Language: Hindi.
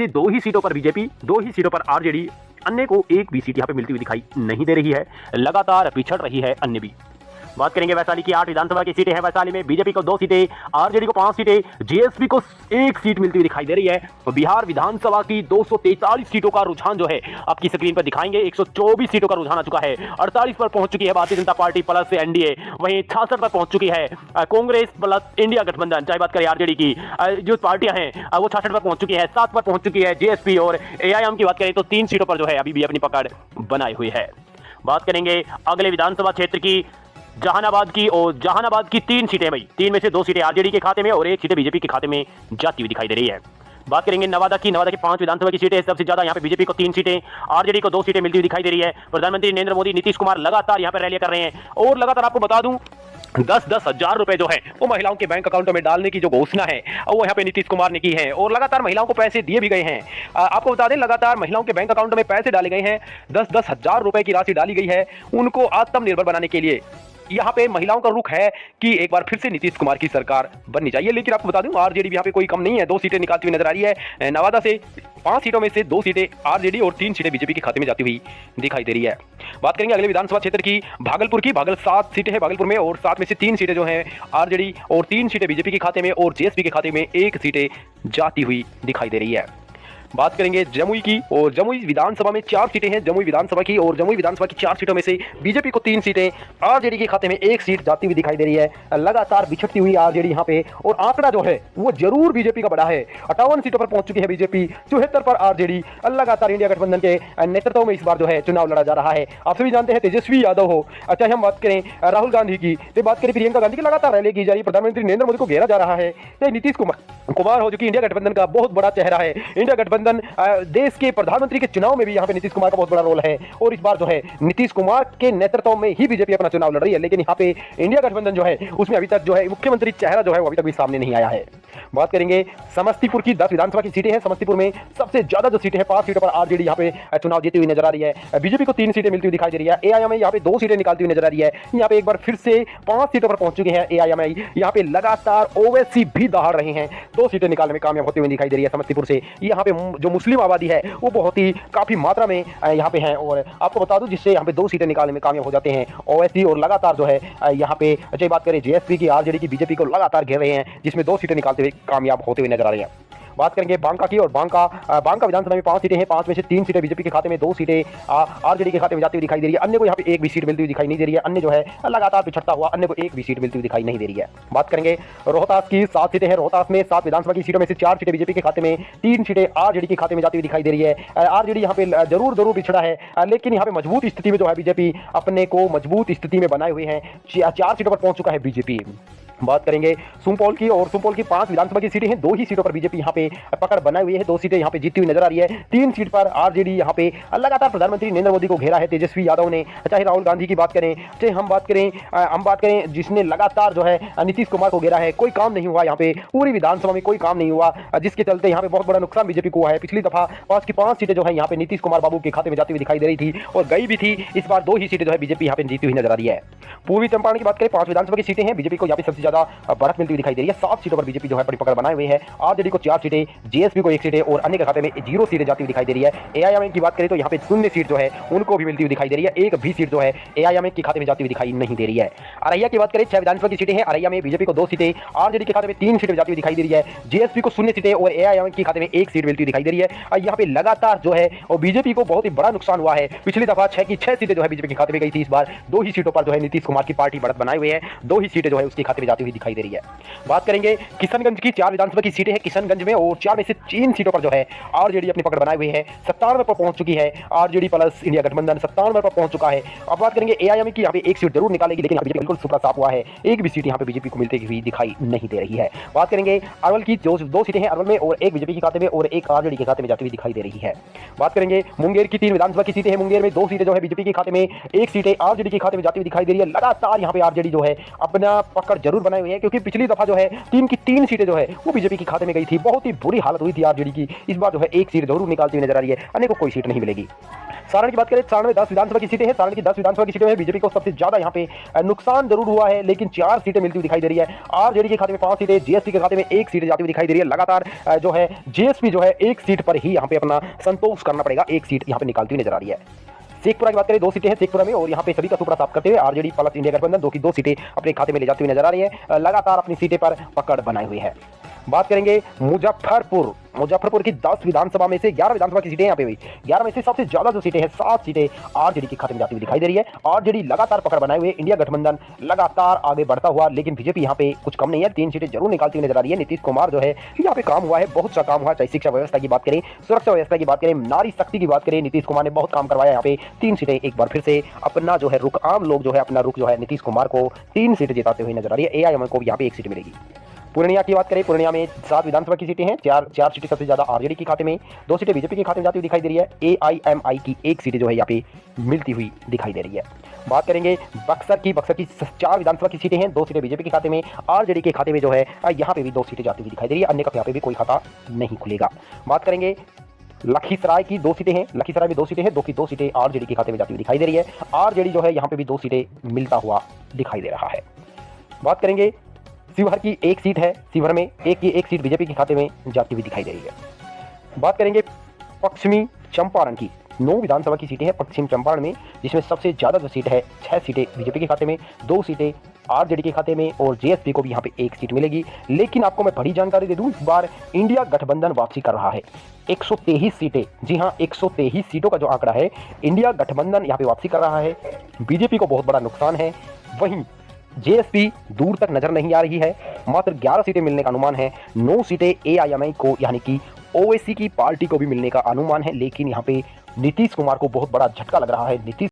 दो ही सीटों पर बीजेपी, दो ही सीटों पर आरजेडी, अन्य को एक भी सीट यहां पे मिलती हुई दिखाई नहीं दे रही है। लगातार पिछड़ रही है अन्य भी। बात करेंगे वैशाली की 8 विधानसभा की सीटें हैं। वैशाली में बीजेपी को 2 सीटें, आरजेडी को 5 सीटें, जेएसपी को 1 सीट मिलती हुई दिखाई दे रही है। तो बिहार विधानसभा की 243 सीटों का रुझान जो है आपकी स्क्रीन पर दिखाएंगे। 124 सीटों का रुझान आ चुका है, 48 पर पहुंच चुकी है Bharatiya Janata party plus NDA, वहीं 66 पर पहुंच चुकी है कांग्रेस प्लस इंडिया गठबंधन। चाहे बात करें आरजेडी की, जो पार्टियां हैं वो 66 पर पहुंच चुकी है, 7 पर पहुंच चुकी है जेएसपी, और एआईएम की बात करें तो 3 सीटों पर जो है अभी भी अपनी पकड़ बनाई हुई है। बात करेंगे अगले विधानसभा क्षेत्र की, जहानाबाद की, और जहानाबाद की 3 सीटें भाई, 3 में से 2 सीटें आरजेडी के खाते में और 1 सीटें बीजेपी के खाते में जाती हुई दिखाई दे रही है। बात करेंगे नवादा की 5 विधानसभा की सीटें, सबसे ज्यादा यहां पे बीजेपी को 3 सीटें, आरजेडी को 2 सीटें मिलती हुई दिखाई दे रही है। प्रधानमंत्री नरेंद्र मोदी, नीतीश कुमार लगातार यहां पर रैलियां कर रहे हैं, और लगातार आपको बता दूं 10-10 हजार रुपए जो है वो महिलाओं के बैंक अकाउंटों में डालने की जो घोषणा है वो यहाँ पे नीतीश कुमार ने की है, और लगातार महिलाओं को पैसे दिए भी गए हैं। आपको बता दें लगातार महिलाओं के बैंक अकाउंटों में पैसे डाले गए हैं, 10-10 हजार रुपए की राशि डाली गई है उनको आत्मनिर्भर बनाने के लिए। यहाँ पे महिलाओं का रुख है कि एक बार फिर से नीतीश कुमार की सरकार बननी चाहिए। लेकिन आपको बता दूं आरजेडी भी यहाँ पे कोई कम नहीं है, 2 सीटें निकालती हुई नजर आ रही है। नवादा से 5 सीटों में से 2 सीटें आरजेडी और 3 सीटें बीजेपी के खाते में जाती हुई दिखाई दे रही है। बात करेंगे अगले विधानसभा क्षेत्र की, भागलपुर की। 7 सीटें हैं भागलपुर में, और 7 में से 3 सीटें जो हैं आरजेडी और 3 सीटें बीजेपी के खाते में, और जेएसपी के खाते में 1 सीटें जाती हुई दिखाई दे रही है। बात करेंगे जमुई की, और जमुई विधानसभा में 4 सीटें हैं जमुई विधानसभा की, और जमुई विधानसभा की 4 सीटों में से बीजेपी को 3 सीटें, आरजेडी के खाते में 1 सीट जाती हुई दिखाई दे रही है। लगातार बिछड़ती हुई आरजेडी यहाँ पे, और आंकड़ा जो है वो जरूर बीजेपी का बड़ा है। 58 सीटों पर पहुंच चुकी है बीजेपी, 74 पर आरजेडी। लगातार इंडिया गठबंधन के नेतृत्व में इस बार जो है चुनाव लड़ा जा रहा है। आप सभी जानते हैं तेजस्वी यादव हो, चाहे हम बात करें राहुल गांधी की, तो बात करें प्रियंका गांधी की, लगातार रैली की जा रही है। प्रधानमंत्री नरेंद्र मोदी को घेरा जा रहा है, चाहे नीतीश कुमार हो, जो कि इंडिया गठबंधन का बहुत बड़ा चेहरा है। इंडिया गठबंधन देश के प्रधानमंत्री के चुनाव में भी यहाँ पे नीतीश कुमार का बहुत बड़ा रोल है, और इस बार जो है नीतीश कुमार के नेतृत्व में ही बीजेपी अपना चुनाव लड़ रही है। लेकिन यहाँ पे इंडिया गठबंधन जो है उसमें अभी तक जो है मुख्यमंत्री चेहरा जो है वो अभी तक भी सामने नहीं आया है। बात करेंगे समस्तीपुर की, 10 विधानसभा की सीटें हैं। समस्तीपुर में सबसे ज्यादा जो सीटें हैं 5 सीटों पर आरजेडी यहाँ पे चुनाव जीती हुई नजर आ रही है। बीजेपी को 3 सीटें मिलती हुई दिखाई दे रही है। एआईएम यहाँ पे 2 सीटें निकालती हुई नजर आ रही है। यहाँ पे एक बार फिर से 5 सीटों पर पहुंच चुके हैं एआईएम। यहाँ पे लगातार ओवैसी भी दहाड़ रहे हैं, 2 सीटें निकालने में कामयाब होती हुई दिखाई दे रही है समस्तीपुर से। यहाँ पे जो मुस्लिम आबादी है वो बहुत ही काफी मात्रा में यहाँ पे है, और आपको बता दूं जिससे यहाँ पे 2 सीटें निकालने में कामयाब हो जाते हैं ओवैसी, और लगातार जो है यहाँ पे चाहे बात करें जेएसपी की, आरजेडी की, बीजेपी को लगातार घेर रहे हैं, जिसमें 2 सीटें निकालते हुए कामयाब होते हुए नजर आ रही है। बात करेंगे बांका की, और बांका विधानसभा में 5 सीटें हैं। 5 में से 3 सीटें बीजेपी के खाते में, 2 सीटें आरजेडी के खाते में जाती हुई दिखाई दे रही है। अन्य को यहाँ पे 1 भी सीट मिलती हुई दिखाई नहीं दे रही है। अन्य जो है लगातार पिछड़ता हुआ, अन्य को 1 भी सीट मिलती हुई दिखाई नहीं दे रही है। बात करेंगे रोहतास की, 7 सीटें हैं। रोहतास में 7 विधानसभा की सीटों में से 4 सीटें बीजेपी के खाते में, 3 सीटें आरजेडी के खाते में जाती हुई दिखाई दे रही है। आरजेडी यहाँ पे जरूर पिछड़ा है, लेकिन यहाँ पे मजबूत स्थिति में जो है बीजेपी अपने को मजबूत स्थिति में बनाए हुए हैं। 4 सीटों पर पहुंच चुका है बीजेपी। बात करेंगे सुपौल की, और सुपौल की 5 विधानसभा की सीटें हैं। 2 ही सीटों पर बीजेपी यहाँ पे पकड़ बनाई हुई है, 2 सीटें यहाँ पे जीती हुई नजर आ रही है। 3 सीट पर आरजेडी यहाँ पे लगातार प्रधानमंत्री नरेंद्र मोदी को घेरा है तेजस्वी यादव ने। चाहे राहुल गांधी की बात करें, चाहे हम बात करें जिसने लगातार जो है नीतीश कुमार को घेरा है, कोई काम नहीं हुआ यहाँ पे, पूरी विधानसभा में कोई काम नहीं हुआ, जिसके चलते यहाँ पे बहुत बड़ा नुकसान बीजेपी को हुआ है। पिछली दफा 5 की 5 सीटें जो है यहाँ पे नीतीश कुमार बाबू के खाते में जाती हुई दिखाई दे रही थी, और गई भी थी। इस बार 2 ही सीटें जो है बीजेपी यहाँ पे जीती हुई नजर आ रही है। पूर्वी चंपारण की बात करें, 5 विधानसभा की सीटें हैं। बीजेपी को यहाँ पे सबसे ज्यादा बढ़त मिलती हुई दिखाई दे रही है। 7 सीटों पर बीजेपी जो है बड़ी पकड़ बनाए हुए है। आरजेडी को 4 सीटें, जेएसपी को 1 सीटें, और अन्य के खाते में 0 सीटें जाती हुई दिखाई दे रही है। एआईएम की बात करें तो यहाँ पे 0 सीट जो है उनको भी मिलती हुई दिखाई दे रही है। 1 भी सीट जो है एआईएम के खाते में जाती हुई दिखाई नहीं दे रही है। अररिया की बात करें, 6 विधानसभा की सीटें हैं। अररिया में बीजेपी को 2 सीटें, आरजेडी के खाते में 3 सीटें जाती हुई दिखाई दे रही है। जेएसपी को 0 सीटें और एआईएम के खाते में 1 सीट मिलती हुई दिखाई दे रही है। यहाँ पे लगातार जो है और बीजेपी को बहुत ही बड़ा नुकसान हुआ है। पिछली दफा 6 की 6 सीटें जो है बीजेपी के खाते में गई थी। इस बार 2 ही सीटों पर जो है नीतीश कुमार की पार्टी बढ़त बनाए हुए है। 2 ही सीटें जो है उसके खाते में जाती हुई दिखाई दे रही है। बात करेंगे किशनगंज की, 4 विधानसभा की सीटें हैं किशनगंज में, और 4 में से 3 सीटों पर जो है आरजेडी अपनी पकड़ बनाए हुए है। 97 पर पहुंच चुकी है आरजेडी प्लस इंडिया गठबंधन, 97 पर पहुंच चुका है। अब बात करेंगे एआईएम की, यहाँ पे 1 सीट जरूर निकालेगी, लेकिन बीजेपी बिल्कुल सुपड़ा साफ हुआ है। 1 भी सीट यहाँ पे बीजेपी को मिलती हुई दिखाई नहीं दे रही है। बात करेंगे अरवल की, जो 2 सीटें हैं अरवल में, और 1 बीजेपी के खाते में और 1 आरजेडी के खाते में जाती हुई दिखाई दे रही है। बात करेंगे मुंगेर की, 3 विधानसभा की सीटें हैं। मुंगेर में 2 सीटें जो है बीजेपी के खाते में, 1 सीटें आरजेडी के खाते में जाती हुई दिखाई दे रही है। लगातार यहाँ पे आरजेडी जो है अपना पकड़ जरूर बनाए हुए हैं, क्योंकि पिछली दफा जो है 3 की 3 सीटें जो है वो बीजेपी के खाते में गई थी। बहुत ही बुरी हालत हुई थी आरजेडी की। इस बार जो है एक सीट जरूर निकालती हुई नजर आ रही है, अन्य को कोई सीट नहीं मिलेगी। सारण की बात करें, सारण में 10 विधानसभा की सीटें हैं। सारण की 10 विधानसभा की सीटें में बीजेपी को सबसे ज्यादा यहाँ पे नुकसान जरूर हुआ है, लेकिन 4 सीटें मिलती हुई दिखाई दे रही है। आरजेडी के खाते में 5 सीटें, जीएसपी के खाते में 1 सीट जाती हुई दिखाई दे रही है। लगातार जो है जीएसपी जो है 1 सीट पर ही यहाँ पे अपना संतोष करना पड़ेगा, 1 सीट यहाँ पे निकालती हुई नजर आ रही है। शेखपुरा की बात करें, 2 सीटें हैं शेखपुरा में, और यहाँ पे सभी का सुपड़ा साफ करते हुए आरजेडी प्लस इंडिया गठबंधन 2 की 2 सीटें अपने खाते में ले जाती हुई नजर आ रही है। लगातार अपनी सीटें पर पकड़ बनाई हुई है। बात करेंगे मुजफ्फरपुर की 10 विधानसभा में से 11 विधानसभा की सीटें यहाँ पे हुई। 11 में से सबसे ज्यादा जो सीटें हैं 7 सीटें आरजेडी के खाते में जाती हुई दिखाई दे रही है। आरजेडी लगातार पकड़ बनाए हुए, इंडिया गठबंधन लगातार आगे बढ़ता हुआ, लेकिन बीजेपी यहाँ पे कुछ कम नहीं है, 3 सीटें जरूर निकालती हुई नजर आ रही है। नीतीश कुमार जो है यहाँ पे काम हुआ है, बहुत सा काम हुआ, चाहे शिक्षा व्यवस्था की बात करें, सुरक्षा व्यवस्था की बात करें, नारी शक्ति की बात करें, नीतीश कुमार ने बहुत काम करवाया। यहाँ पे 3 सीटें एक बार फिर से अपना जो है रुख, आम लोग जो है अपना रुख जो है नीतीश कुमार को 3 सीटें जिताते हुए नजर आ रही है। एआईएमआई को भी यहाँ पे 1 सीट मिलेगी। पूर्णिया की बात करें, पूर्णिया में 7 विधानसभा की सीटें हैं। 4 सीटें सबसे ज्यादा आरजेडी के खाते में, 2 सीटें बीजेपी के खाते में जाती हुई दिखाई दे रही है। एआईएमआई की 1 सीटें जो है यहाँ पे मिलती हुई दिखाई दे रही है। बात करेंगे बक्सर की 4 विधानसभा की सीटें हैं, 2 सीटें बीजेपी के खाते में, आरजेडी के खाते में जो है यहाँ पे भी 2 सीटें जाती हुई दिखाई दे रही है, अन्य का यहाँ पे भी कोई खाता नहीं खुलेगा। बात करेंगे लखीसराय की 2 सीटें हैं, लखीसराय में 2 सीटें हैं, 2 की 2 सीटें आरजेडी के खाते में जाती हुई दिखाई दे रही है। आरजेडी जो है यहाँ पे भी 2 सीटें मिलता हुआ दिखाई दे रहा है। बात करेंगे शिवहर की 1 सीट है, शिवहर में एक सीट बीजेपी के खाते में जाती हुई दिखाई दे रही है। बात करेंगे पश्चिमी चंपारण की 9 विधानसभा की सीटें हैं पश्चिम चंपारण में, जिसमें सबसे ज्यादा जो सीट है 6 सीटें बीजेपी के खाते में, 2 सीटें आरजेडी के खाते में, और जीएसपी को भी यहाँ पे 1 सीट मिलेगी। लेकिन आपको मैं बड़ी जानकारी दे दूं, इस बार इंडिया गठबंधन वापसी कर रहा है। 123 सीटें, जी हाँ 123 सीटों का जो आंकड़ा है, इंडिया गठबंधन यहाँ पे वापसी कर रहा है। बीजेपी को बहुत बड़ा नुकसान है। वहीं जेएसपी दूर तक नजर नहीं आ रही है, मात्र 11 सीटें मिलने का अनुमान है। 9 सीटें एआईएमआई को यानी कि ओवैसी की पार्टी को भी मिलने का अनुमान है, लेकिन यहाँ पे नीतीश कुमार को बहुत बड़ा झटका लग रहा है। नीतीश